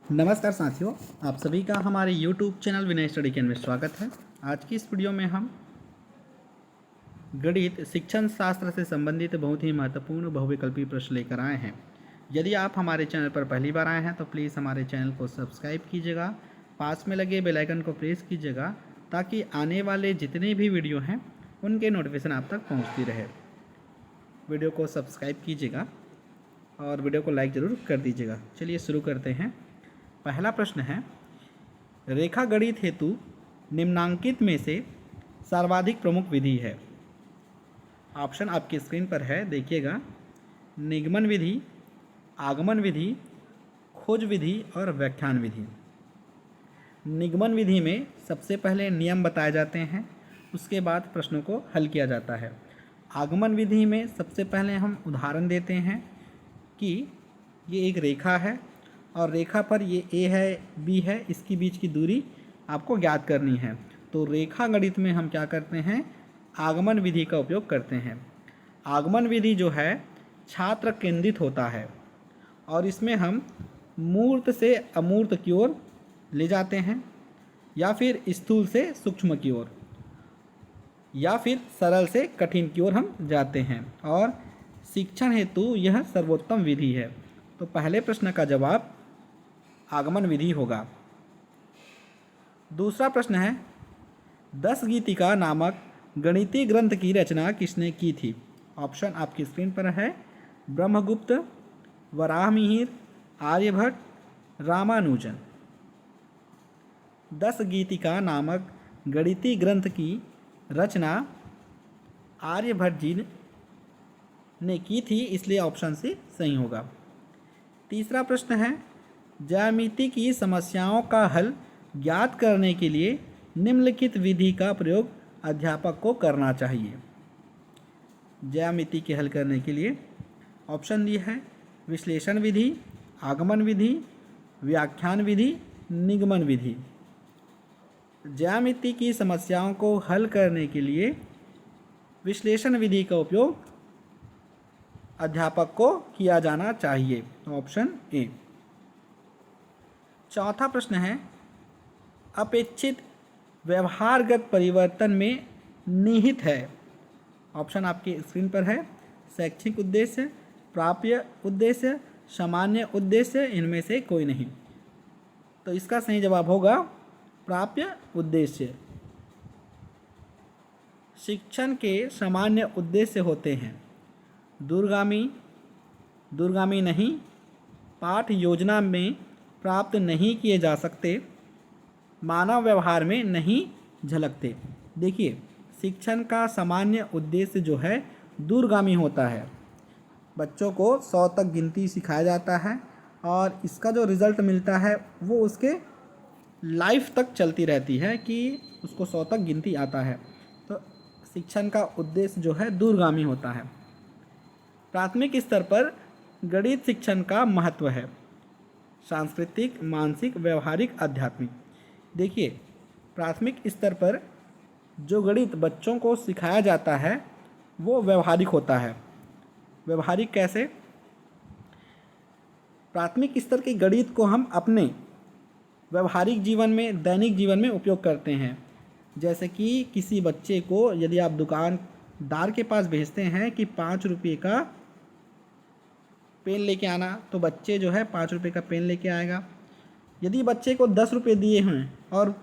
नमस्कार साथियों, आप सभी का हमारे YouTube channel Vinay study can में स्वागत है। आज की इस वीडियो में हम गणित शिक्षण शास्त्र से संबंधित बहुत ही महत्वपूर्ण बहुविकल्पी प्रश्न लेकर आए हैं। यदि आप हमारे चैनल पर पहली बार आए हैं तो प्लीज़ हमारे चैनल को सब्सक्राइब कीजिएगा, पास में लगे बेल आइकन को प्रेस कीजिएगा ताकि आने वाले जितने भी वीडियो हैं उनके नोटिफिकेशन आप तक पहुँचती रहे। वीडियो को सब्सक्राइब कीजिएगा और वीडियो को लाइक ज़रूर कर दीजिएगा। चलिए शुरू करते हैं। पहला प्रश्न है, रेखा गणित हेतु निम्नांकित में से सर्वाधिक प्रमुख विधि है। ऑप्शन आपकी स्क्रीन पर है, देखिएगा। निगमन विधि, आगमन विधि, खोज विधि और व्याख्यान विधि। निगमन विधि में सबसे पहले नियम बताए जाते हैं, उसके बाद प्रश्नों को हल किया जाता है। आगमन विधि में सबसे पहले हम उदाहरण देते हैं कि ये एक रेखा है और रेखा पर ये ए है, बी है, इसकी बीच की दूरी आपको ज्ञात करनी है। तो रेखा गणित में हम क्या करते हैं, आगमन विधि का उपयोग करते हैं। आगमन विधि जो है छात्र केंद्रित होता है और इसमें हम मूर्त से अमूर्त की ओर ले जाते हैं, या फिर स्थूल से सूक्ष्म की ओर, या फिर सरल से कठिन की ओर हम जाते हैं। और शिक्षण हेतु यह सर्वोत्तम विधि है। तो पहले प्रश्न का जवाब आगमन विधि होगा। दूसरा प्रश्न है, 10 गीतिका नामक गणितीय ग्रंथ की रचना किसने की थी। ऑप्शन आपकी स्क्रीन पर है, ब्रह्मगुप्त, वराहमिहिर, आर्यभट्ट, रामानुजन। 10 गीतिका नामक गणितीय ग्रंथ की रचना आर्यभट्ट जी ने की थी, इसलिए ऑप्शन सी सही होगा। तीसरा प्रश्न है, ज्यामिति की समस्याओं का हल ज्ञात करने के लिए निम्नलिखित विधि का प्रयोग अध्यापक को करना चाहिए। ज्यामिति के हल करने के लिए ऑप्शन दिए है, विश्लेषण विधि, आगमन विधि, व्याख्यान विधि, निगमन विधि। ज्यामिति की समस्याओं को हल करने के लिए विश्लेषण विधि का उपयोग अध्यापक को किया जाना चाहिए। Option A. चौथा प्रश्न है, अपेक्षित व्यवहारगत परिवर्तन में निहित है। ऑप्शन आपकी स्क्रीन पर है, शैक्षिक उद्देश्य, प्राप्य उद्देश्य, सामान्य उद्देश्य, इनमें से कोई नहीं। तो इसका सही जवाब होगा प्राप्य उद्देश्य। शिक्षण के सामान्य उद्देश्य होते हैं दूरगामी, दूरगामी नहीं, पाठ योजना में प्राप्त नहीं किए जा सकते, मानव व्यवहार में नहीं झलकते। देखिए, शिक्षण का सामान्य उद्देश्य जो है दूरगामी होता है। बच्चों को 100 तक गिनती सिखाया जाता है और इसका जो रिज़ल्ट मिलता है वो उसके लाइफ तक चलती रहती है कि उसको 100 तक गिनती आता है। तो शिक्षण का उद्देश्य जो है दूरगामी होता है। प्राथमिक स्तर पर गणित शिक्षण का महत्व है सांस्कृतिक, मानसिक, व्यवहारिक, आध्यात्मिक। देखिए, प्राथमिक स्तर पर जो गणित बच्चों को सिखाया जाता है वो व्यवहारिक होता है। व्यवहारिक कैसे? प्राथमिक स्तर के गणित को हम अपने व्यवहारिक जीवन में, दैनिक जीवन में उपयोग करते हैं। जैसे कि किसी बच्चे को यदि आप दुकानदार के पास भेजते हैं कि 5 रुपये का पेन लेके आना, तो बच्चे जो है 5 रुपये का पेन लेके आएगा। यदि बच्चे को 10 रुपये दिए हैं और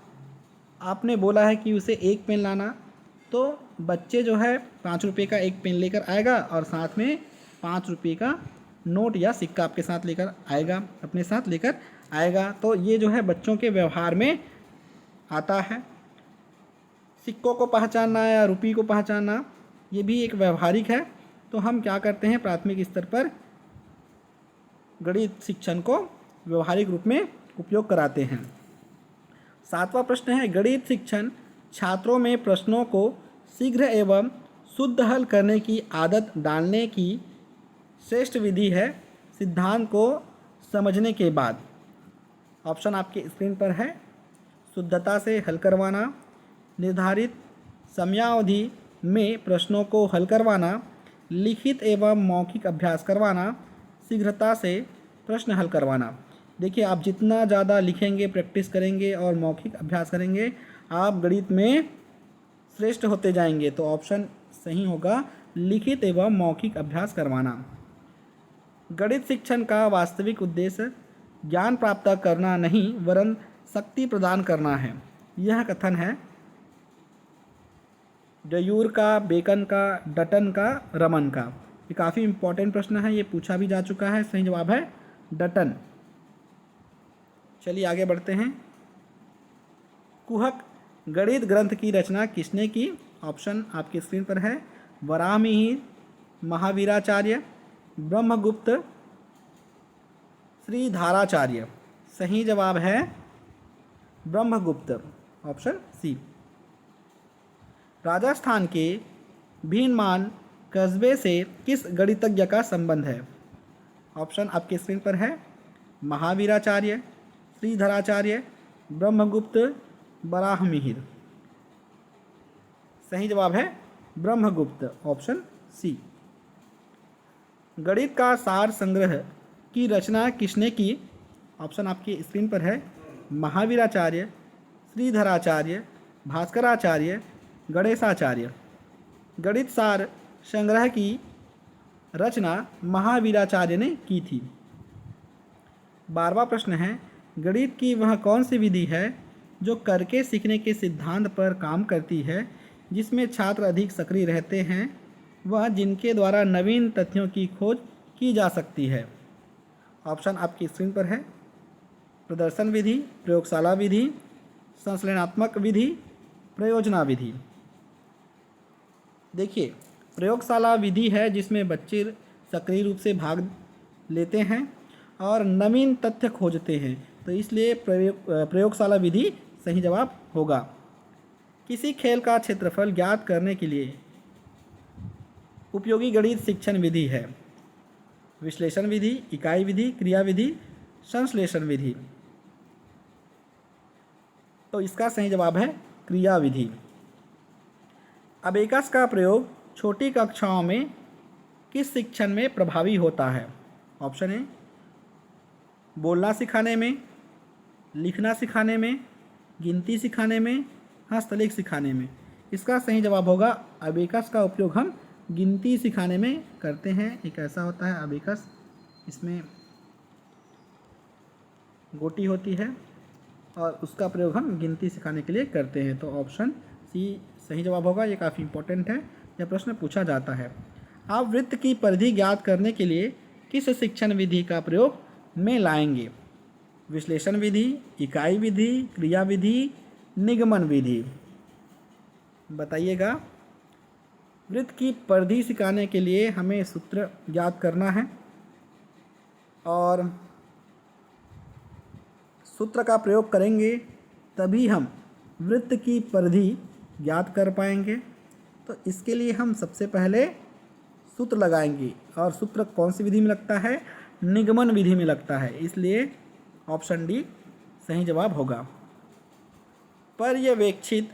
आपने बोला है कि उसे एक पेन लाना, तो बच्चे जो है 5 रुपये का एक पेन लेकर आएगा और साथ में 5 रुपये का नोट या सिक्का आपके साथ लेकर आएगा, अपने साथ लेकर आएगा। तो ये जो है बच्चों के व्यवहार में आता है। सिक्कों को पहचानना या रुपये को पहचानना, ये भी एक व्यवहारिक है। तो हम क्या करते हैं, प्राथमिक स्तर पर गणित शिक्षण को व्यवहारिक रूप में उपयोग कराते हैं। 7वां प्रश्न है, गणित शिक्षण छात्रों में प्रश्नों को शीघ्र एवं शुद्ध हल करने की आदत डालने की श्रेष्ठ विधि है सिद्धांत को समझने के बाद। ऑप्शन आपकी स्क्रीन पर है, शुद्धता से हल करवाना, निर्धारित समयावधि में प्रश्नों को हल करवाना, लिखित एवं मौखिक अभ्यास करवाना, शीघ्रता से प्रश्न हल करवाना। देखिए, आप जितना ज़्यादा लिखेंगे, प्रैक्टिस करेंगे और मौखिक अभ्यास करेंगे, आप गणित में श्रेष्ठ होते जाएंगे। तो ऑप्शन सही होगा लिखित एवं मौखिक अभ्यास करवाना। गणित शिक्षण का वास्तविक उद्देश्य ज्ञान प्राप्त करना नहीं वरन शक्ति प्रदान करना है। यह कथन है डयूर का, बेकन का, डटन का, रमन का। ये काफ़ी इम्पोर्टेंट प्रश्न है, ये पूछा भी जा चुका है। सही जवाब है डटन। चलिए आगे बढ़ते हैं। कुहक गणित ग्रंथ की रचना किसने की? ऑप्शन आपकी स्क्रीन पर है। वराहमिहिर, महावीराचार्य, ब्रह्मगुप्त, श्रीधराचार्य। सही जवाब है ब्रह्मगुप्त, ऑप्शन सी। राजस्थान के भीनमान कस्बे से किस गणितज्ञ का संबंध है? ऑप्शन आपकी स्क्रीन पर है। महावीराचार्य, श्रीधराचार्य, ब्रह्मगुप्त, वराहमिहिर। सही जवाब है ब्रह्मगुप्त, ऑप्शन सी। गणित का सार संग्रह की रचना किसने की? ऑप्शन आपकी स्क्रीन पर है। महावीराचार्य, श्रीधराचार्य, भास्कराचार्य, गणेशाचार्य। गणित सार संग्रह की रचना महावीराचार्य ने की थी। 12वां प्रश्न है, गणित की वह कौन सी विधि है जो करके सीखने के सिद्धांत पर काम करती है, जिसमें छात्र अधिक सक्रिय रहते हैं, वह जिनके द्वारा नवीन तथ्यों की खोज की जा सकती है? ऑप्शन आपकी स्क्रीन पर है। प्रदर्शन विधि, प्रयोगशाला विधि, संश्लेषणात्मक विधि, प्रयोजना विधि। देखिए, प्रयोगशाला विधि है जिसमें बच्चे सक्रिय रूप से भाग लेते हैं और नवीन तथ्य खोजते हैं, तो इसलिए प्रयोगशाला विधि सही जवाब होगा। किसी खेल का क्षेत्रफल ज्ञात करने के लिए उपयोगी गणित शिक्षण विधि है? विश्लेषण विधि, इकाई विधि, क्रिया विधि, संश्लेषण विधि। तो इसका सही जवाब है क्रिया विधि। अबेकस का प्रयोग छोटी कक्षाओं में किस शिक्षण में प्रभावी होता है? ऑप्शन ए बोलना सिखाने में, लिखना सिखाने में, गिनती सिखाने में, हस्तलेख सिखाने में। इसका सही जवाब होगा अबेकस का उपयोग हम गिनती सिखाने में करते हैं। एक ऐसा होता है अबेकस, इसमें गोटी होती है और उसका प्रयोग हम गिनती सिखाने के लिए करते हैं। तो ऑप्शन सी सही जवाब होगा। ये काफ़ी इंपॉर्टेंट है, यह प्रश्न पूछा जाता है। आप वृत्त की परिधि ज्ञात करने के लिए किस शिक्षण विधि का प्रयोग में लाएंगे? विश्लेषण विधि, इकाई विधि, क्रिया विधि, निगमन विधि। बताइएगा। वृत्त की परिधि सिखाने के लिए हमें सूत्र ज्ञात करना है और सूत्र का प्रयोग करेंगे तभी हम वृत्त की परिधि ज्ञात कर पाएंगे। तो इसके लिए हम सबसे पहले सूत्र लगाएंगे और सूत्र कौन सी विधि में लगता है? निगमन विधि में लगता है, इसलिए ऑप्शन डी सही जवाब होगा। पर्यवेक्षित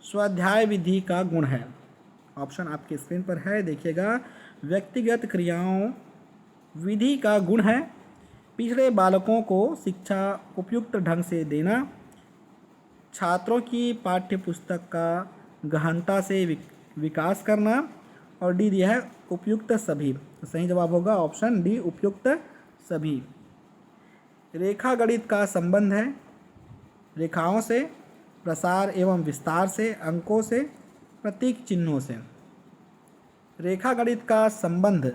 स्वाध्याय विधि का गुण है? ऑप्शन आपकी स्क्रीन पर है, देखिएगा। व्यक्तिगत क्रियाओं विधि का गुण है पिछड़े बालकों को शिक्षा उपयुक्त ढंग से देना, छात्रों की पाठ्यपुस्तक का गहनता से विकास करना, और डी दिया है उपयुक्त सभी। तो सही जवाब होगा ऑप्शन डी उपयुक्त सभी। रेखा गणित का संबंध है रेखाओं से, प्रसार एवं विस्तार से, अंकों से, प्रतीक चिन्हों से। रेखा गणित का संबंध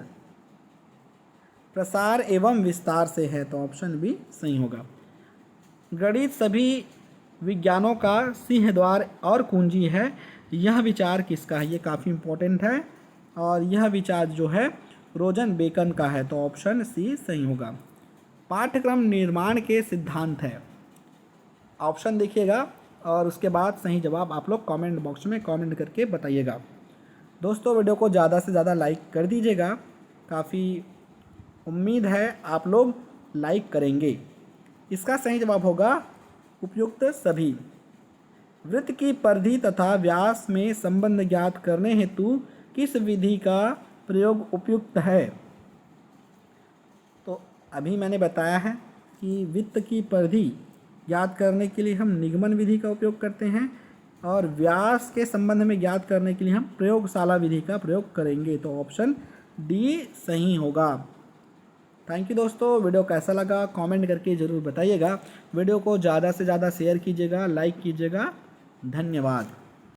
प्रसार एवं विस्तार से है, तो ऑप्शन बी सही होगा। गणित सभी विज्ञानों का सिंह द्वार और कुंजी है, यह विचार किसका है? ये काफ़ी इम्पोर्टेंट है और यह विचार जो है रोजन बेकन का है, तो ऑप्शन सी सही होगा। पाठ्यक्रम निर्माण के सिद्धांत है? ऑप्शन देखिएगा और उसके बाद सही जवाब आप लोग कमेंट बॉक्स में कमेंट करके बताइएगा। दोस्तों, वीडियो को ज़्यादा से ज़्यादा लाइक कर दीजिएगा, काफ़ी उम्मीद है आप लोग लाइक करेंगे। इसका सही जवाब होगा उपयुक्त सभी। वृत्त की परिधि तथा व्यास में संबंध ज्ञात करने हेतु किस विधि का प्रयोग उपयुक्त है? तो अभी मैंने बताया है कि वित्त की परिधि ज्ञात करने के लिए हम निगमन विधि का उपयोग करते हैं और व्यास के संबंध में ज्ञात करने के लिए हम प्रयोगशाला विधि का प्रयोग करेंगे। तो ऑप्शन डी सही होगा। थैंक यू दोस्तों, वीडियो कैसा लगा कमेंट करके ज़रूर बताइएगा। वीडियो को ज़्यादा से ज़्यादा शेयर कीजिएगा, लाइक कीजिएगा। धन्यवाद।